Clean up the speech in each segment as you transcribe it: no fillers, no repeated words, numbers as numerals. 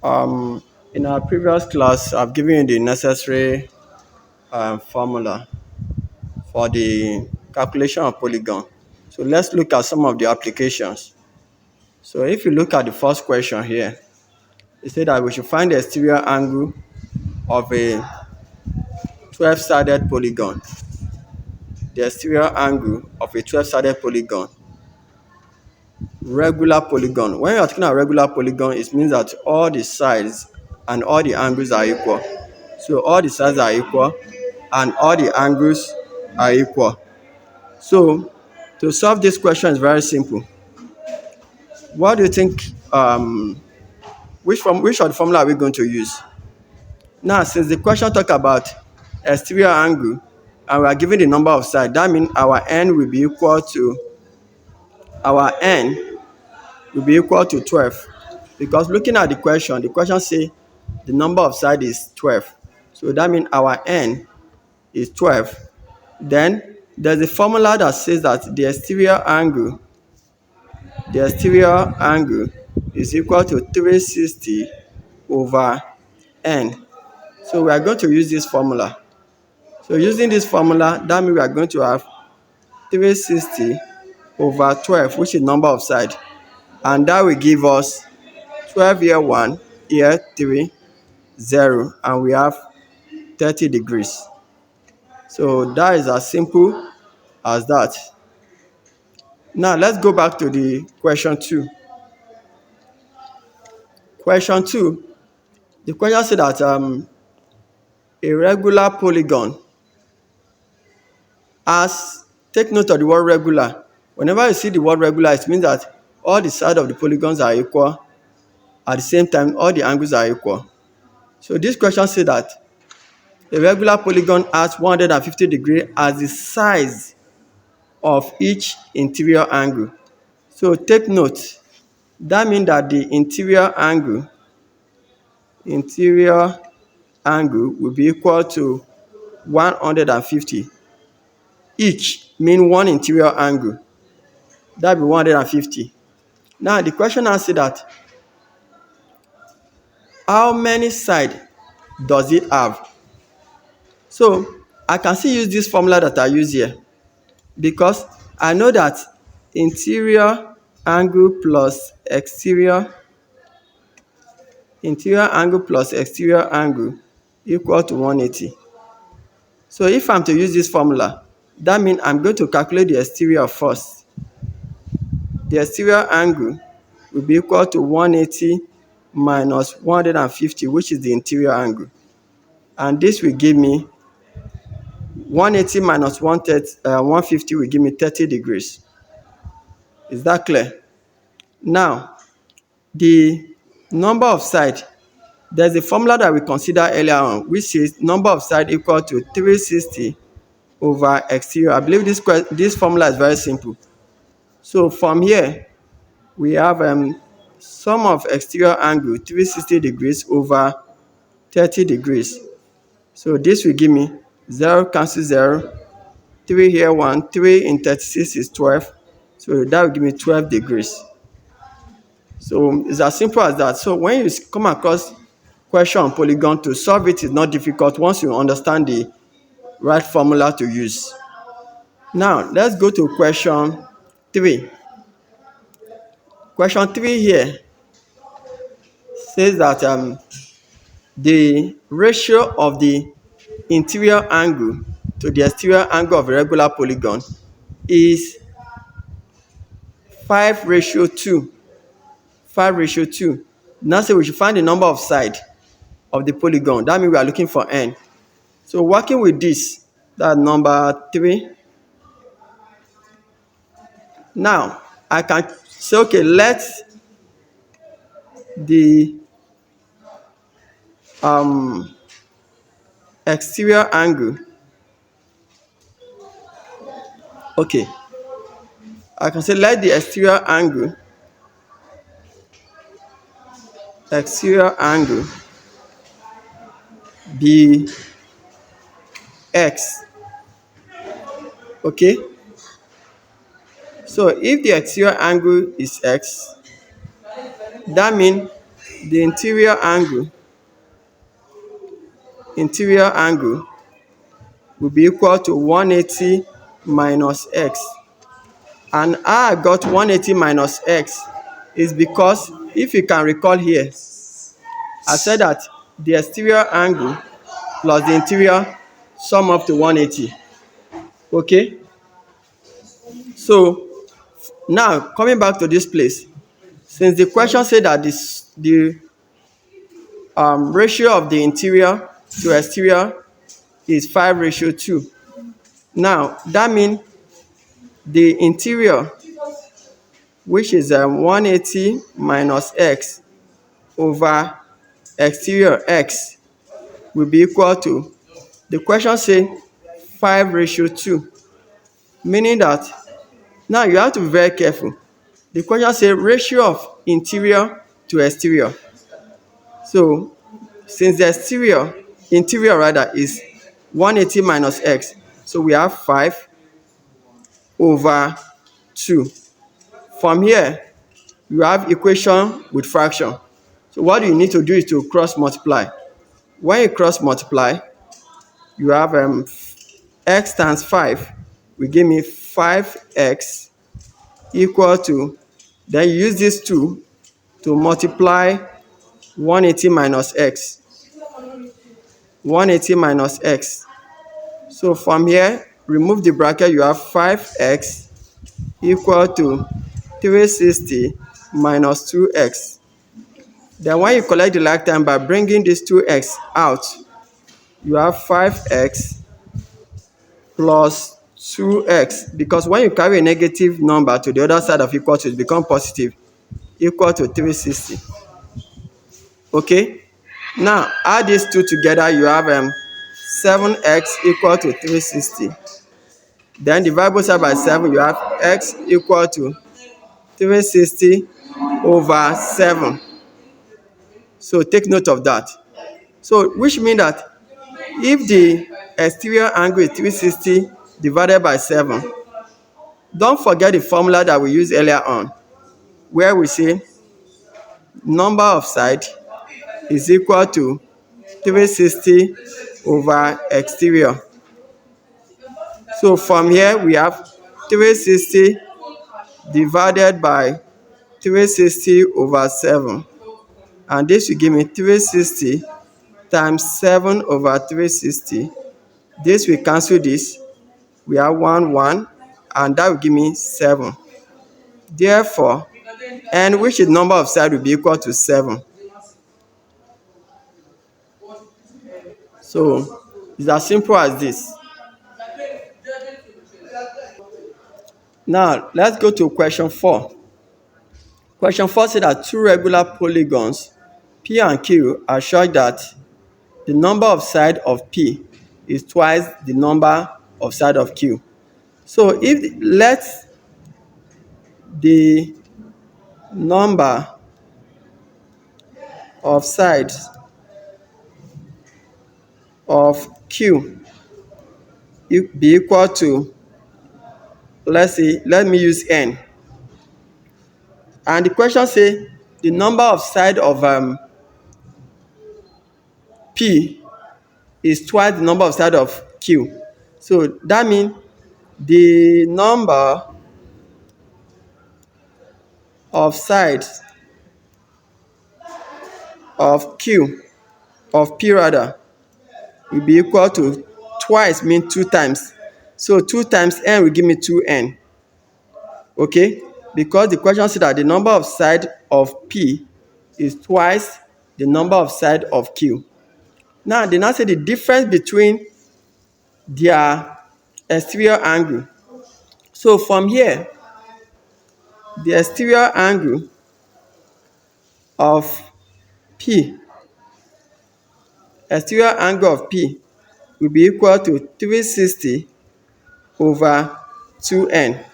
In our previous class, I've given you the necessary formula for the calculation of polygon. So let's look at some of the applications. So if you look at the first question here, it said that we should find the exterior angle of a 12-sided polygon. The exterior angle of a 12-sided polygon. Regular polygon. When you're talking about regular polygon, it means that all the sides and all the angles are equal. So all the sides are equal and all the angles are equal. So to solve this question is very simple. What do you think? Which of the formula are we going to use? Now, since the question talk about exterior angle and we are given the number of sides, that means our n will be equal to 12. Because looking at the question say the number of sides is 12. So that means our n is 12. Then there's a formula that says that the exterior angle is equal to 360 over n. So we are going to use this formula. So using this formula, that means we are going to have 360 over 12, which is number of sides. And that will give us 12 here 1, here 3, 0, and we have 30 degrees. So that is as simple as that. Now let's go back to the question 2. Question 2, the question said that a regular polygon take note of the word regular. Whenever you see the word regular, it means that all the sides of the polygons are equal. At the same time, all the angles are equal. So this question says that a regular polygon has 150 degrees as the size of each interior angle. So take note, that means that the interior angle will be equal to 150. Each mean one interior angle. That will be 150. Now the question answers that how many sides does it have? So I can still use this formula that I use here because I know that interior angle plus exterior angle equal to 180. So if I'm to use this formula, that means I'm going to calculate the exterior first. The exterior angle will be equal to 180 minus 150, which is the interior angle. And this will give me 180 minus 150 will give me 30 degrees. Is that clear? Now, the number of sides, there's a formula that we considered earlier on, which is number of sides equal to 360 over exterior. I believe this formula is very simple. So from here, we have sum of exterior angle 360 degrees over 30 degrees. So this will give me 0 cancel 0, 3 here 1, 3 in 36 is 12. So that will give me 12 degrees. So it's as simple as that. So when you come across question on polygon, to solve it is not difficult once you understand the right formula to use. Now let's go to question 3. Question 3 here says that the ratio of the interior angle to the exterior angle of a regular polygon is 5:2. 5:2. Now say we should find the number of sides of the polygon. That means we are looking for n. So working with this, that's number 3. Now I can say, okay, let the exterior angle, okay, I can say let the exterior angle be x. Okay, so if the exterior angle is x, that means the interior angle will be equal to 180 minus x. And how I got 180 minus x is because, if you can recall here, I said that the exterior angle plus the interior sum up to 180. Okay? So now coming back to this place, since the question said that the ratio of the interior to exterior is 5:2. Now that means the interior, which is 180 minus x over exterior x, will be equal to, the question say 5:2, meaning that, now you have to be very careful. The question say ratio of interior to exterior. So since the interior rather is 180 minus x, so we have 5/2. From here, you have equation with fraction. So what you need to do is to cross multiply. When you cross multiply, you have x times 5 will give me 5x equal to, then you use this 2 to multiply 180 minus x. 180 minus x. So from here, remove the bracket, you have 5x equal to 360 minus 2x. Then when you collect the like term by bringing this 2x out, you have 5x plus 2x, because when you carry a negative number to the other side of equal to, it becomes positive, equal to 360. Okay? Now add these two together, you have 7x equal to 360. Then divide both sides by 7, you have x equal to 360 over 7. So take note of that. So which means that if the exterior angle is 360 divided by 7, don't forget the formula that we used earlier on, where we say number of side is equal to 360 over exterior. So from here we have 360 divided by 360 over 7. And this will give me 360 times 7 over 360. This will cancel this. We have 1, and that will give me 7. Therefore, n, which is number of side, will be equal to 7. So it's as simple as this. Now let's go to question 4. Question 4 says that two regular polygons P and Q are such that the number of side of P is twice the number of side of Q. So if let the number of sides of Q be equal to, let me use n. And the question say the number of side of P is twice the number of side of Q. So that means the number of sides of Q, of P rather, will be equal to, twice mean 2 times. So 2 times n will give me 2n. Okay? Because the question said that the number of side of P is twice the number of side of Q. Now they now say the difference between their exterior angle. So from here, the exterior angle of P will be equal to 360 over 2n.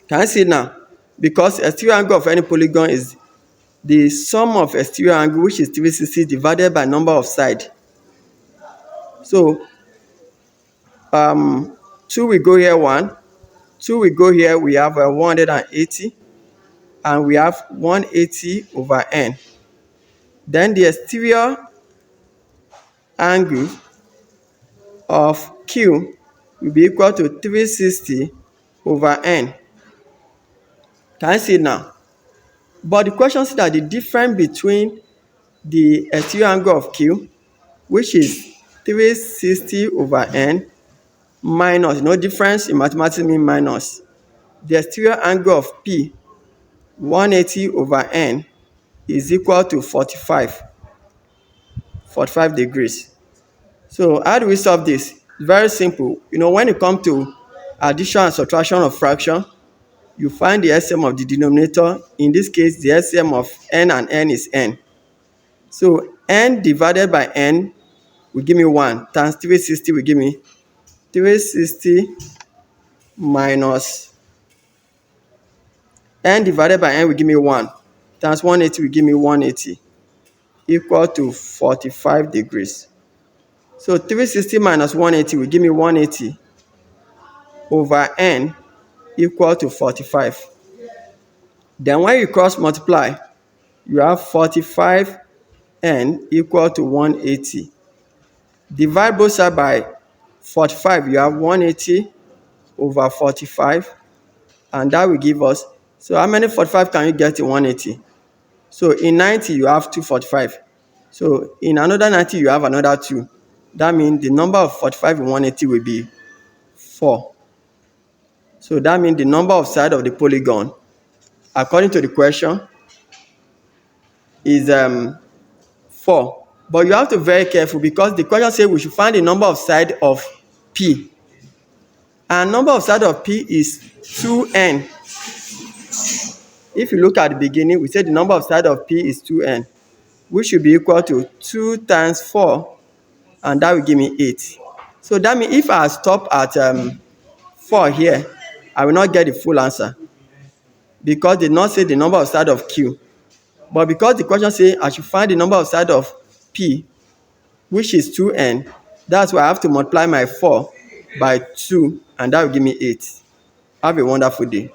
Can you see now? Because exterior angle of any polygon is the sum of exterior angle, which is 360, divided by number of side. So 2 will go here, 1. 2 will go here, we have 180. And we have 180 over n. Then the exterior angle of Q will be equal to 360 over n. Can you see now? But the question says that the difference between the exterior angle of Q, which is 360 over n, minus, no difference in mathematics mean minus, the exterior angle of P, 180 over n, is equal to 45 degrees. So how do we solve this? Very simple. When it comes to addition and subtraction of fraction, you find the LCM of the denominator. In this case, the LCM of n and n is n. So n divided by n will give me 1, times 360 will give me 360 minus n divided by n will give me 1, times 180 will give me 180, equal to 45 degrees. So 360 minus 180 will give me 180 over n, equal to 45. Then when you cross multiply, you have 45n equal to 180. Divide both sides by 45, you have 180 over 45, and that will give us, so how many 45 can you get in 180? So in 90, you have 245. So in another 90, you have another 2. That means the number of 45 in 180 will be 4. So that means the number of sides of the polygon, according to the question, is 4. But you have to be very careful, because the question says we should find the number of sides of P. And number of sides of P is 2n. If you look at the beginning, we said the number of sides of P is 2n, which should be equal to 2 times 4, and that will give me 8. So that means if I stop at 4 here, I will not get the full answer, because they did not say the number of sides of Q. But because the question says I should find the number of sides of P, which is 2n, that's why I have to multiply my 4 by 2, and that will give me 8. Have a wonderful day.